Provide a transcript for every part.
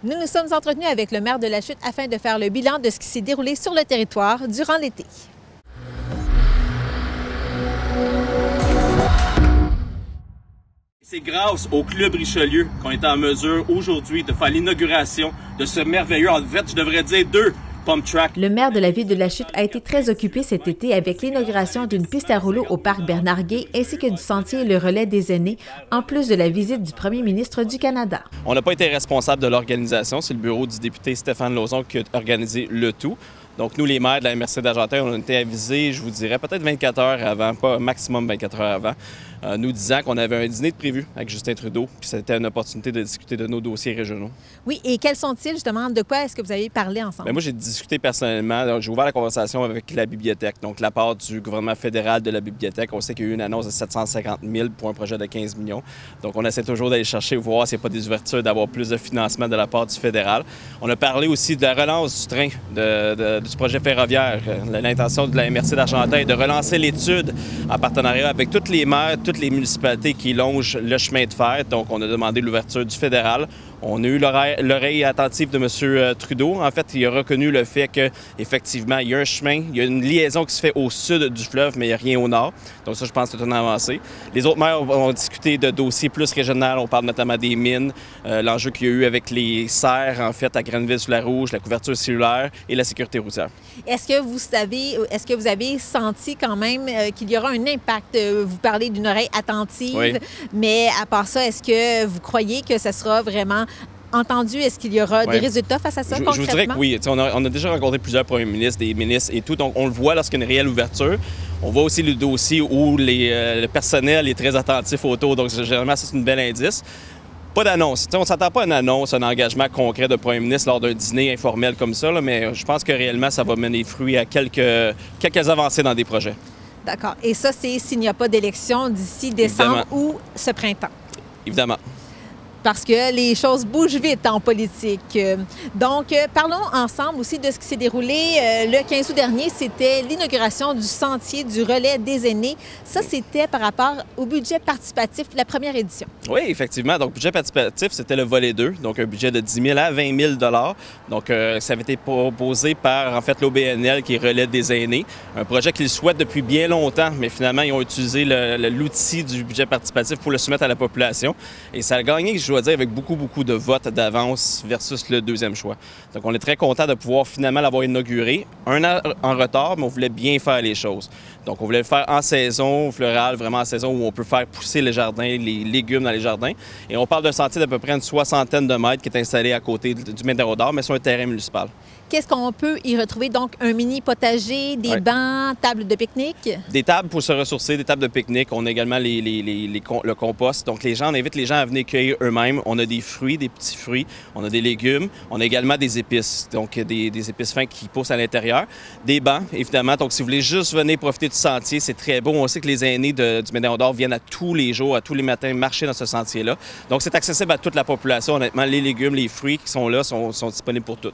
Nous nous sommes entretenus avec le maire de La Chute afin de faire le bilan de ce qui s'est déroulé sur le territoire durant l'été. C'est grâce au Club Richelieu qu'on est en mesure aujourd'hui de faire l'inauguration de ce merveilleux, en fait, je devrais dire deux pump tracks. Le maire de la ville de La Chute a été très occupé cet été avec l'inauguration d'une piste à rouleau au parc Bernard-Guay ainsi que du sentier Le Relais des aînés, en plus de la visite du premier ministre du Canada. On n'a pas été responsable de l'organisation, c'est le bureau du député Stéphane Lauzon qui a organisé le tout. Donc, nous, les maires de la MRC d'Argenteuil, on a été avisés, je vous dirais, peut-être 24 heures avant, pas maximum 24 heures avant, nous disant qu'on avait un dîner de prévu avec Justin Trudeau, puis c'était une opportunité de discuter de nos dossiers régionaux. Oui, et quels sont-ils, justement? De quoi est-ce que vous avez parlé ensemble? Bien, moi, j'ai discuté personnellement, j'ai ouvert la conversation avec la bibliothèque, donc la part du gouvernement fédéral de la bibliothèque. On sait qu'il y a eu une annonce de 750 000 pour un projet de 15 millions. Donc, on essaie toujours d'aller chercher, voir s'il n'y a pas des ouvertures, d'avoir plus de financement de la part du fédéral. On a parlé aussi de la relance du train, du projet ferroviaire. L'intention de la MRC d'Argenteuil est de relancer l'étude en partenariat avec toutes les maires, toutes les municipalités qui longent le chemin de fer. Donc, on a demandé l'ouverture du fédéral. On a eu l'oreille attentive de M. Trudeau. En fait, il a reconnu le fait qu'effectivement, il y a un chemin, il y a une liaison qui se fait au sud du fleuve, mais il n'y a rien au nord. Donc ça, je pense que c'est une avancée. Les autres maires ont discuté de dossiers plus régionaux. On parle notamment des mines, l'enjeu qu'il y a eu avec les serres, en fait, à Grenville-sur-la-Rouge, la couverture cellulaire et la sécurité routière. Est-ce que vous avez senti quand même qu'il y aura un impact? Vous parlez d'une oreille attentive, oui. Mais à part ça, est-ce que vous croyez que ça sera vraiment entendu? Est-ce qu'il y aura des résultats face à ça, concrètement? Je vous dirais que oui. On a déjà rencontré plusieurs premiers ministres, des ministres et tout. Donc, on le voit lorsqu'il y a une réelle ouverture. On voit aussi le dossier où le personnel est très attentif autour. Donc, généralement, ça, c'est une belle indice. Pas d'annonce. On ne s'attend pas à une annonce, un engagement concret de premier ministre lors d'un dîner informel comme ça, là, mais je pense que réellement, ça va mener fruit à quelques avancées dans des projets. D'accord. Et ça, c'est s'il n'y a pas d'élection d'ici décembre ou ce printemps? Évidemment. Parce que les choses bougent vite en politique. Donc, parlons ensemble aussi de ce qui s'est déroulé le 15 août dernier. C'était l'inauguration du sentier du relais des aînés. Ça, c'était par rapport au budget participatif de la première édition. Oui, effectivement. Donc, budget participatif, c'était le volet 2, donc un budget de 10 000 à 20 000 $. Donc, ça avait été proposé par, en fait, l'OBNL, qui est Relais des aînés. Un projet qu'ils souhaitent depuis bien longtemps, mais finalement, ils ont utilisé l'outil du budget participatif pour le soumettre à la population. Et ça a gagné, je dois dire, avec beaucoup de votes d'avance versus le deuxième choix. Donc, on est très content de pouvoir finalement l'avoir inauguré. Un an en retard, mais on voulait bien faire les choses. Donc, on voulait le faire en saison florale, vraiment en saison où on peut faire pousser les jardins, les légumes dans les jardins. Et on parle d'un sentier d'à peu près une 60aine de mètres qui est installé à côté du métro d'or, mais sur un terrain municipal. Qu'est-ce qu'on peut y retrouver? Donc, un mini potager, des bancs, tables de pique-nique? Des tables pour se ressourcer, des tables de pique-nique. On a également le compost. Donc, on invite les gens à venir cueillir eux-mêmes. On a des fruits, des petits fruits. On a des légumes. On a également des épices. Donc, des épices fins qui poussent à l'intérieur. Des bancs, évidemment. Donc, si vous voulez juste venir profiter du sentier, c'est très beau. On sait que les aînés du Médaillon d'Or viennent à tous les jours, à tous les matins, marcher dans ce sentier-là. Donc, c'est accessible à toute la population. Honnêtement, les légumes, les fruits qui sont là sont disponibles pour tous.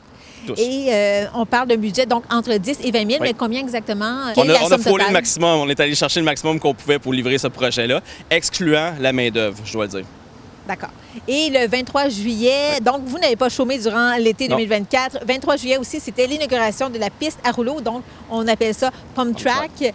Et on parle d'un budget donc entre 10 et 20 000, oui. Mais combien exactement? On a frôlé le maximum. On est allé chercher le maximum qu'on pouvait pour livrer ce projet-là, excluant la main-d'œuvre, je dois le dire. D'accord. Et le 23 juillet, donc vous n'avez pas chômé durant l'été 2024. 23 juillet aussi, c'était l'inauguration de la piste à rouleau, donc on appelle ça Pump Track.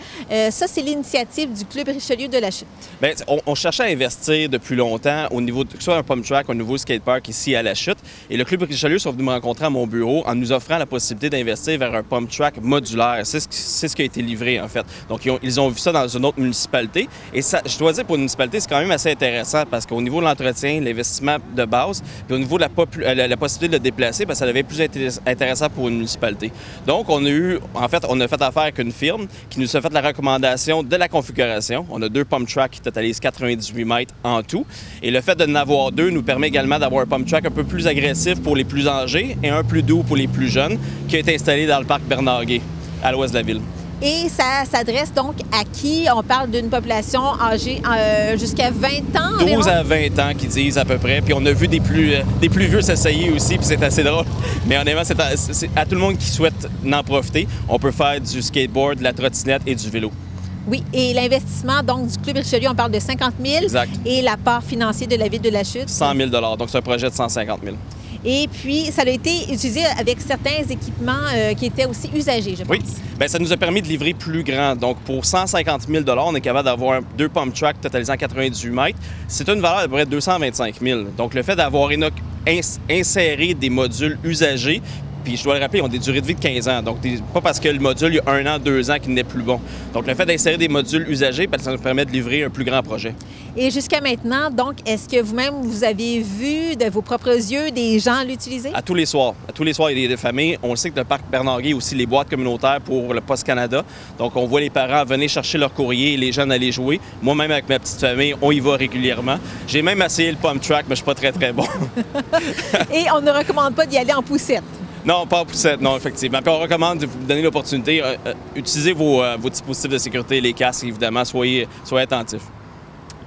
Ça, c'est l'initiative du Club Richelieu de La Chute. Bien, on cherchait à investir depuis longtemps au niveau, que ce soit un Pump Track, un nouveau skatepark ici à La Chute. Et le Club Richelieu sont venus me rencontrer à mon bureau en nous offrant la possibilité d'investir vers un Pump Track modulaire. C'est ce qui a été livré, en fait. Donc, ils ont vu ça dans une autre municipalité. Et ça, je dois dire, pour une municipalité, c'est quand même assez intéressant parce qu'au niveau de l'entretien, l'investissement de base, puis au niveau de la possibilité de le déplacer, bien, ça devient plus intéressant pour une municipalité. Donc, on a fait affaire avec une firme qui nous a fait la recommandation de la configuration. On a 2 pump tracks qui totalisent 98 mètres en tout. Et le fait de en avoir 2 nous permet également d'avoir un pump track un peu plus agressif pour les plus âgés et un plus doux pour les plus jeunes, qui a été installé dans le parc Bernard-Guay, à l'ouest de la ville. Et ça s'adresse donc à qui? On parle d'une population âgée jusqu'à 20 ans environ? 12 à 20 ans qui disent à peu près. Puis on a vu des plus vieux s'essayer aussi, puis c'est assez drôle. Mais honnêtement, c'est à tout le monde qui souhaite en profiter. On peut faire du skateboard, de la trottinette et du vélo. Oui, et l'investissement donc du Club Richelieu, on parle de 50 000. Exact. Et la part financière de la ville de La Chute? 100 000 $. Donc c'est un projet de 150 000. Et puis, ça a été utilisé avec certains équipements qui étaient aussi usagés, je pense. Oui, bien, ça nous a permis de livrer plus grand. Donc, pour 150 000 on est capable d'avoir 2 pump tracks totalisant 98 mètres. C'est une valeur de près de 225 000. Donc, le fait d'avoir inséré des modules usagés, puis je dois le rappeler, ils ont des durées de vie de 15 ans. Donc, pas parce que le module, il y a 1 an, 2 ans qu'il n'est plus bon. Donc, le fait d'insérer des modules usagés, ça nous permet de livrer un plus grand projet. Et jusqu'à maintenant, donc, est-ce que vous-même, vous avez vu de vos propres yeux des gens l'utiliser? À tous les soirs. À tous les soirs, il y a des familles. On sait que le parc Bernard-Guay a aussi les boîtes communautaires pour le Poste Canada. Donc, on voit les parents venir chercher leur courrier et les jeunes aller jouer. Moi-même, avec ma petite famille, on y va régulièrement. J'ai même essayé le pump track, mais je ne suis pas très bon. Et on ne recommande pas d'y aller en poussette? Non, pas en poussette, non, effectivement. Puis on recommande de vous donner l'opportunité. Utilisez vos dispositifs de sécurité, les casques, évidemment. Soyez attentifs.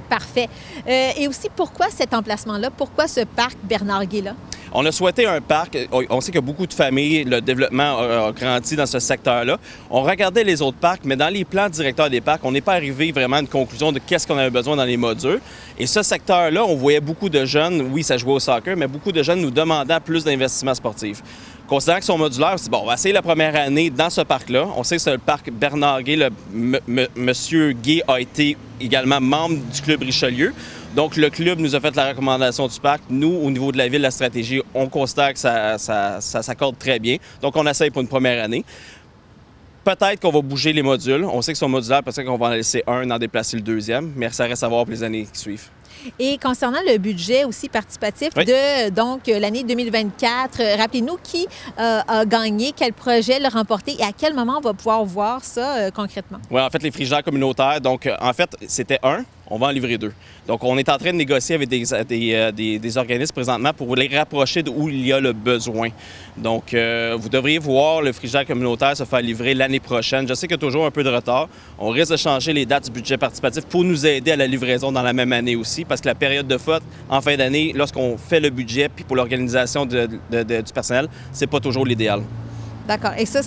Parfait. Et aussi, pourquoi cet emplacement-là? Pourquoi ce parc Bernard-Guay-là? On a souhaité un parc. On sait que beaucoup de familles, le développement a grandi dans ce secteur-là. On regardait les autres parcs, mais dans les plans directeurs des parcs, on n'est pas arrivé vraiment à une conclusion de qu'est-ce qu'on avait besoin dans les modules. Et ce secteur-là, on voyait beaucoup de jeunes, oui, ça jouait au soccer, mais beaucoup de jeunes nous demandaient plus d'investissements sportifs. Considérant qu'ils sont modulaires, on s'est dit, bon, on va essayer la première année dans ce parc-là. On sait que c'est le parc Bernard-Guay. Monsieur Guay a été également membre du Club Richelieu. Donc, le club nous a fait la recommandation du parc. Nous, au niveau de la ville, la stratégie, on considère que ça s'accorde très bien. Donc, on essaye pour une première année. Peut-être qu'on va bouger les modules. On sait qu'ils sont modulaires, peut-être qu'on va en laisser un, en déplacer le deuxième, mais ça reste à voir pour les années qui suivent. Et concernant le budget aussi participatif de donc l'année 2024, rappelez-nous qui a gagné, quel projet l'a remporté et à quel moment on va pouvoir voir ça concrètement? Oui, en fait, les frigidaires communautaires, donc en fait, c'était on va en livrer 2. Donc, on est en train de négocier avec des organismes présentement pour les rapprocher d'où il y a le besoin. Donc, vous devriez voir le frigidaire communautaire se faire livrer l'année prochaine. Je sais qu'il y a toujours un peu de retard. On risque de changer les dates du budget participatif pour nous aider à la livraison dans la même année aussi, parce que la période de fête, en fin d'année, lorsqu'on fait le budget, puis pour l'organisation du personnel, c'est pas toujours l'idéal. D'accord. Et ça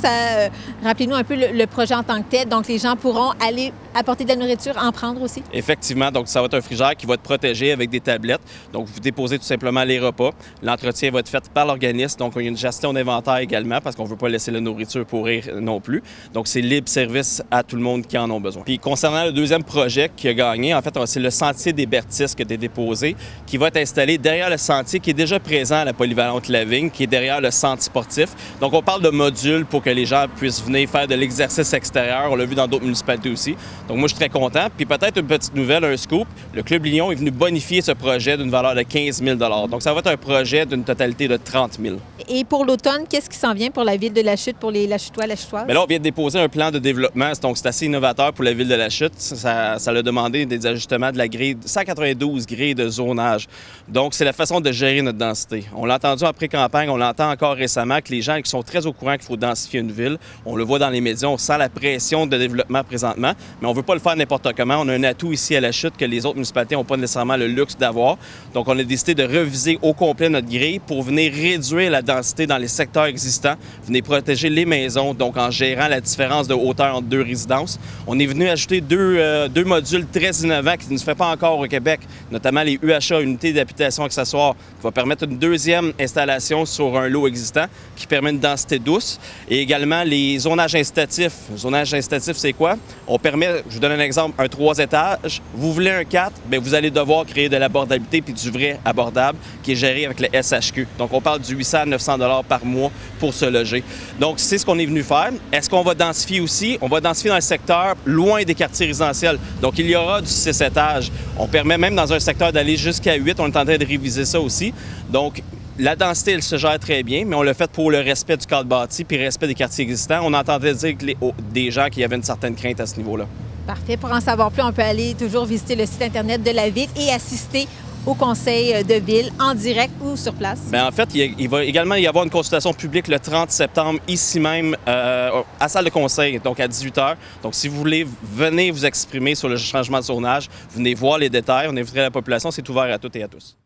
rappelez-nous un peu le projet en tant que tel. Donc, les gens pourront aller apporter de la nourriture, en prendre aussi? Effectivement. Donc, ça va être un frigidaire qui va être protégé avec des tablettes. Donc, vous déposez tout simplement les repas. L'entretien va être fait par l'organisme. Donc, il y a une gestion d'inventaire également parce qu'on ne veut pas laisser la nourriture pourrir non plus. Donc, c'est libre service à tout le monde qui en a besoin. Puis, concernant le deuxième projet qui a gagné, en fait, c'est le sentier des Bertis qui a été déposé, qui va être installé derrière le sentier qui est déjà présent à la polyvalente Lavigne, qui est derrière le centre sportif. Donc, on parle de modules pour que les gens puissent venir faire de l'exercice extérieur. On l'a vu dans d'autres municipalités aussi. Donc, moi, je suis très content. Puis peut-être une petite nouvelle, un scoop. Le Club Lyon est venu bonifier ce projet d'une valeur de 15 000 $. Donc, ça va être un projet d'une totalité de 30 000 $. Et pour l'automne, qu'est-ce qui s'en vient pour la ville de La Chute, pour les Lachutois, Lachutoises? Bien là, on vient de déposer un plan de développement. Donc, c'est assez innovateur pour la ville de La Chute. Ça a demandé des ajustements de la grille, 192 grilles de zonage. Donc, c'est la façon de gérer notre densité. On l'a entendu en pré-campagne, on l'entend encore récemment, que les gens qui sont très au courant qu'il faut densifier une ville, on le voit dans les médias, on sent la pression de développement présentement, mais on ne veut pas le faire n'importe comment. On a un atout ici à La Chute que les autres municipalités n'ont pas nécessairement le luxe d'avoir. Donc, on a décidé de reviser au complet notre grille pour venir réduire la densité dans les secteurs existants, venir protéger les maisons, donc en gérant la différence de hauteur entre deux résidences. On est venu ajouter deux modules très innovants qui ne se fait pas encore au Québec, notamment les UHA, unités d'habitation accessoire, qui va permettre une deuxième installation sur un lot existant qui permet une densité douce. Et également les zonages incitatifs. Le zonage incitatif, c'est quoi? On permet, je vous donne un exemple, un 3 étages. Vous voulez un 4, bien, vous allez devoir créer de l'abordabilité puis du vrai abordable qui est géré avec le SHQ. Donc, on parle du 800 à 900 $ par mois pour se loger. Donc, c'est ce qu'on est venu faire. Est-ce qu'on va densifier aussi? On va densifier dans le secteur loin des quartiers résidentiels. Donc, il y aura du 6 étages. On permet même dans un secteur d'aller jusqu'à 8. On est en train de réviser ça aussi. Donc, la densité, elle se gère très bien, mais on l'a fait pour le respect du cadre bâti puis le respect des quartiers existants. On entendait dire que des gens qui avaient une certaine crainte à ce niveau-là. Parfait. Pour en savoir plus, on peut aller toujours visiter le site Internet de la Ville et assister au conseil de ville en direct ou sur place? Bien, en fait, il va également y avoir une consultation publique le 30 septembre, ici même, à la salle de conseil, donc à 18 h. Donc, si vous voulez, venez vous exprimer sur le changement de zonage, venez voir les détails, on inviterait la population, c'est ouvert à toutes et à tous.